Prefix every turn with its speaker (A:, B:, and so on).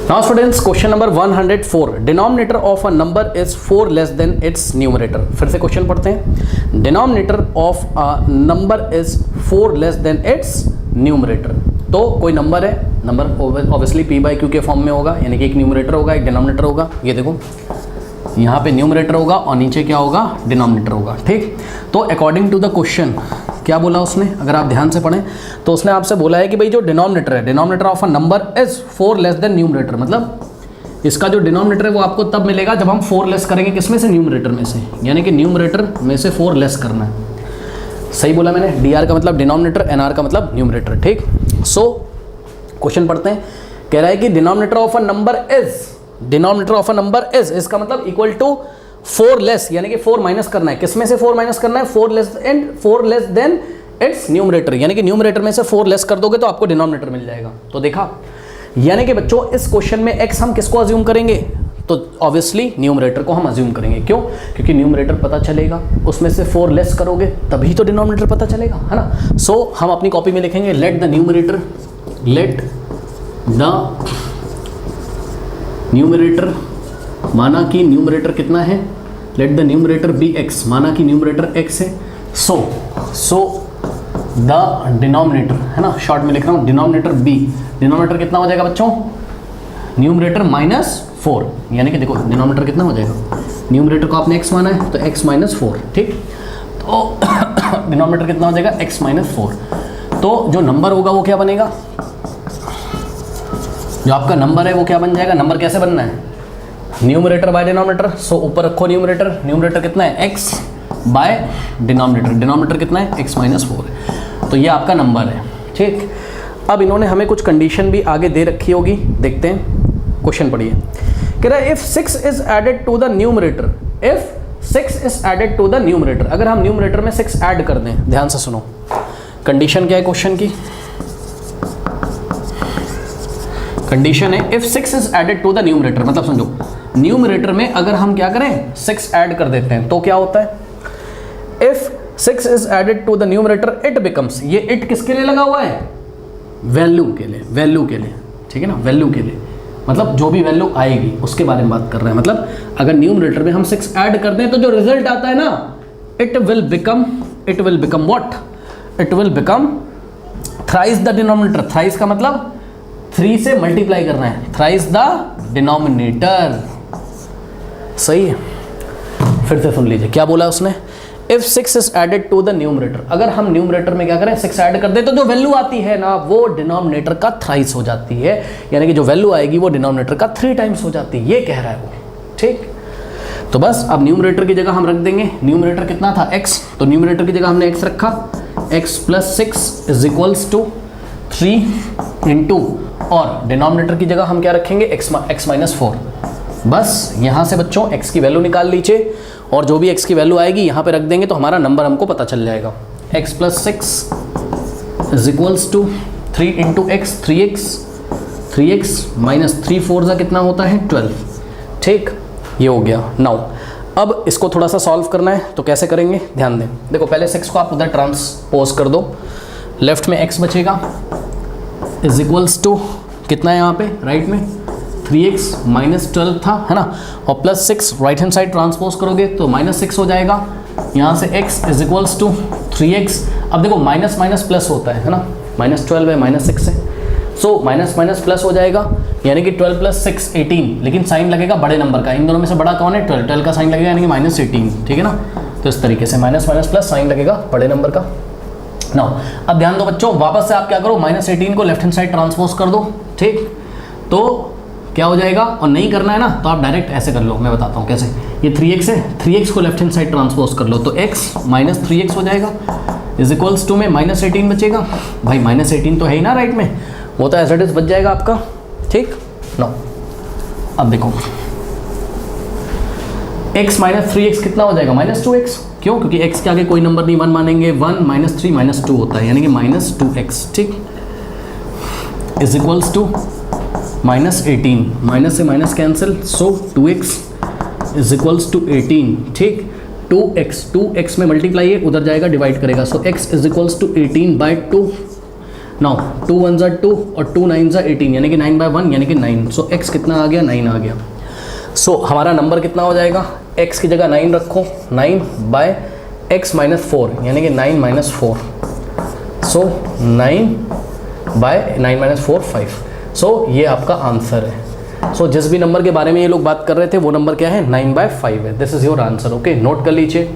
A: Now students question number 104, denominator of a number is 4 less than it's numerator. फिर से question पढ़ते हैं। Denominator of a number is 4 less than it's numerator. तो कोई number है, number obviously P by Q के form में होगा, यानी कि एक न्यूमरेटर होगा एक डिनोमिनेटर होगा। ये देखो यहाँ पे न्यूमरेटर होगा और नीचे क्या होगा, डिनोमिनेटर होगा। ठीक, तो अकॉर्डिंग टू द क्वेश्चन क्या बोला उसने, अगर आप ध्यान से पढ़ें तो उसने आपसे बोला है कि भाई जो डिनोमिनेटर है, denominator of a number is 4 less than numerator, मतलब इसका जो डिनोमिनेटर है वो आपको तब मिलेगा जब हम 4 लेस करेंगे किसमें से, न्यूमरेटर में से, यानी कि न्यूमरेटर में से 4 लेस करना है। सही बोला मैंने, डी आर का मतलब डिनोमिनेटर, एन आर का मतलब न्यूमरेटर। ठीक, सो क्वेश्चन पढ़ते हैं। कह रहा है कि denominator of a number is, denominator of a number is, इसका मतलब इक्वल टू 4 लेस, यानी कि 4 माइनस करना है। किसमें से 4 माइनस करना है, 4 लेस देन इट्स न्यूमरेटर, यानी कि न्यूमरेटर में से 4 लेस कर दोगे तो आपको डिनोमिनेटर मिल जाएगा। तो देखा, यानी कि बच्चों इस क्वेश्चन में x हम किसको अज्यूम करेंगे, तो ऑब्वियसली न्यूमरेटर को हम अज्यूम करेंगे। क्यों, क्योंकि न्यूमरेटर पता चलेगा, उसमें से 4 लेस करोगे तभी तो डिनोमिनेटर पता चलेगा, है ना। सो हम अपनी कॉपी में लिखेंगे let the numerator, let the numerator, माना कि न्यूमरेटर कितना है, let the numerator be x, माना कि न्यूमरेटर x है। सो द डिनोमिनेटर, है ना, शॉर्ट में लिख रहा हूँ डिनोमिनेटर b, डिनोमिनेटर कितना हो जाएगा बच्चों, न्यूमरेटर -4, यानी कि देखो डिनोमिनेटर कितना हो जाएगा, न्यूमरेटर को आपने x माना है तो x -4। ठीक, तो डिनोमिनेटर कितना हो जाएगा, x -4। तो जो नंबर होगा वो क्या बनेगा, जो आपका नंबर है वो क्या बन जाएगा, नंबर कैसे बनना है, न्यूमरेटर बाय डिनोमिनेटर। सो ऊपर रखो न्यूमरेटर, न्यूमरेटर कितना है, x बाय डिनोमिनेटर, डिनोमिनेटर कितना है, x -4 है। तो ये आपका नंबर है। ठीक, अब इन्होंने हमें कुछ कंडीशन भी आगे दे रखी होगी, देखते हैं। क्वेश्चन पढ़िए, कह रहा है if 6 is added to the numerator, if 6 is added to the numerator, अगर हम न्यूमरेटर में 6 ऐड कर दें, ध्यान से सुनो कंडीशन क्या है क्वेश्चन की। कंडीशन है if 6 is added to the numerator, मतलब समझो न्यूमरेटर में अगर हम क्या करें 6 ऐड कर देते हैं तो क्या होता है, if 6 is added to the numerator it becomes, ये इट किसके लिए लगा हुआ है, वैल्यू के लिए, वैल्यू के लिए, ठीक है ना, वैल्यू के लिए, मतलब जो भी वैल्यू आएगी उसके बारे में बात कर रहे हैं। मतलब अगर न्यूमरेटर में हम 6 ऐड कर दें तो जो रिजल्ट आता है ना, it will become what, it will become thrice the denominator, thrice का मतलब 3 से मल्टीप्लाई करना है, थ्राइस द डिनोमिनेटर। सही है, फिर से सुन लीजिए क्या बोला उसने, if 6 is added to the numerator, अगर हम न्यूमरेटर में क्या करें 6 ऐड कर दे तो जो वैल्यू आती है ना वो डिनोमिनेटर का थ्राइस हो जाती है, यानी कि जो वैल्यू आएगी वो डिनोमिनेटर का 3 टाइम्स हो जाती है, ये कह रहा है वो। ठीक, तो बस अब न्यूमरेटर की जगह हम रख देंगे, न्यूमरेटर कितना था x, तो न्यूमरेटर की जगह हमने x रखा, x + 6 is equals to 3 into, और डिनोमिनेटर की जगह हम क्या रखेंगे x -4। बस यहाँ से बच्चों x की वैल्यू निकाल लीजिए और जो भी x की वैल्यू आएगी यहाँ पे रख देंगे तो हमारा नंबर हमको पता चल जाएगा। x + 6 is equals to 3 into x, 3x -3 4 कितना होता है 12। ठीक, ये हो गया। नाउ अब इसको थोड़ा सा सॉल्व करना है तो कैसे करेंगे, ध्यान दें। देखो पहले 6 को आप उधर ट्रांसपोज कर दो, लेफ्ट में x बचेगा इज इक्वल्स टू कितना है यहाँ पे राइट में 3x -12 था, है ना, और +6 राइट हैंड साइड ट्रांसपोज करोगे तो -6 हो जाएगा। यहाँ से x is equals to 3x, अब देखो माइनस माइनस प्लस होता है ना, -12 है -6 है, सो माइनस प्लस हो जाएगा, यानी कि 12 + 6 18, लेकिन साइन लगेगा बड़े नंबर का, इन दोनों में से बड़ा कौन है 12 का साइन लगेगा, यानी कि -18। ठीक है ना, तो इस तरीके से माइनस प्लस साइन लगेगा बड़े नंबर का। नाउ अब ध्यान दो बच्चों, वापस से आप क्या करो -18 को लेफ्ट हैंड साइड ट्रांसपोज कर दो। ठीक, तो क्या हो जाएगा, और नहीं करना है ना तो आप डायरेक्ट ऐसे कर लो, मैं बताता हूँ कैसे। ये 3x है, 3x को लेफ्ट हैंड साइड ट्रांसपोज कर लो तो x -3x हो जाएगा इज इक्वल्स टू में -18 बचेगा, भाई -18 तो है ही ना राइट में, वो तो एज इट इज बच जाएगा आपका। ठीक, नो अब देखो x -3x कितना हो जाएगा -2x, क्यों, क्योंकि x के आगे कोई नंबर नहीं 1 मानेंगे, 1 -3 -2 होता है, यानी कि -2x। ठीक, इज इक्वल्स टू -18, माइनस से minus cancel, so 2x is equals to 18। ठीक, 2x में मल्टीप्लाई है, उधर जाएगा डिवाइड करेगा, so x is equals to 18/2 now 2 1 ज़ा 2 और 2 9 ज़ा 18 यानी कि 9/1 यानी कि 9। सो x कितना आ गया, 9 आ गया। सो हमारा नंबर कितना हो जाएगा, x की जगह 9 रखो, 9/x - 4 यानी कि 9 - 4। सो 9/9 - 4 5। सो ये आपका आंसर है। सो जिस भी नंबर के बारे में ये लोग बात कर रहे थे वो नंबर क्या है, 9/5 है। This is your answer. Okay, note कर लीजिए।